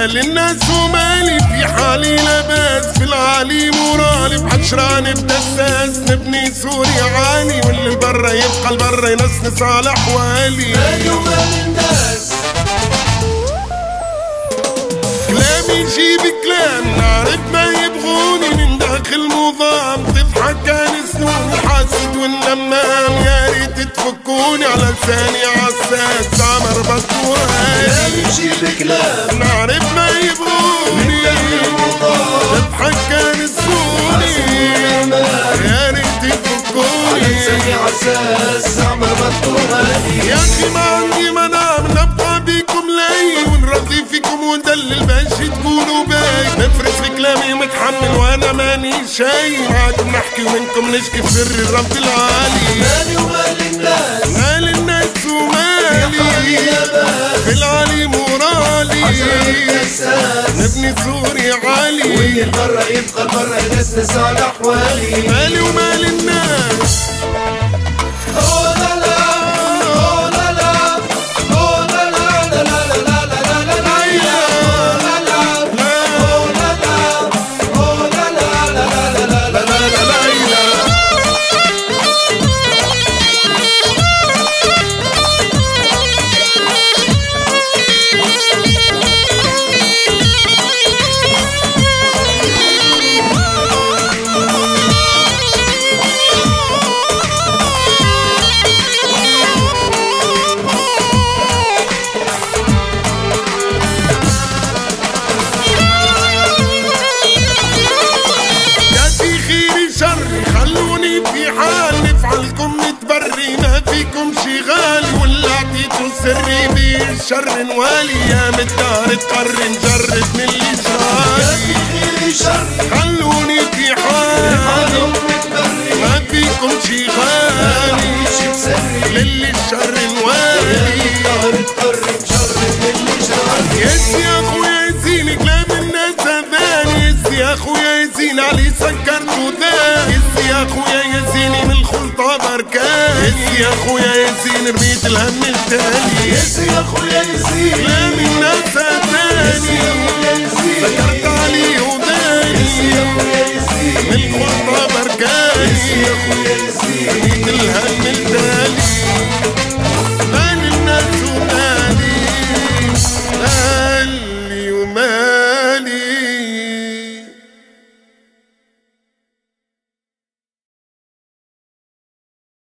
مال الناس ومالي في حالي لباس، في العالي مورالي بحشران بدساس، نبني سوريا عالي واللي برا يبقى البرا ينسنس على احوالي. مالي ومال الناس كلامي يجيب كلام نعرف ما يبغوني من داخل نظام، تضحك كان سنوني حاسد والنمام، يا ريت تفكوني على لساني عساس عمر بطوالي. كلامي يجيب كلام نعرف ما يبغوني تضحك كان سنوني، يا ريت تفكوني على لساني عساس عمر بطوالي. يا اخي ما عندي منام نبقى بيكم لي ونرضي فيكم وندلل باش تقولوا باي، نفرس في كلامي متحمل وانا ماني شاي، معاكم نحكي ومنكم نشكي في سر الرب العالي. مالي ومال الناس مال الناس ومالي في العالي مورالي، نبني سوريا عالي واللي برا يبقى برا ينسنس على احوالي. مالي ومال الناس. خلوني في حال نفعلكم نتبري، ما فيكم شي غالي ولا عطيتوا سري بالشر نوالي، يا مدار تقرر نجرب من اللي جرالي. خلوني في حال ما فيكم شي غالي للي الشر نوالي. يس يا اخويا يزيني كلام الناس اذاني، يس يا اخويا يزين علي سكرت وذاني، يس يا اخويا يزيني من الخلطة بركاني، يس يا اخويا يزين رميت الهم التالي، يس يا اخويا يزين كلام الناس اذاني.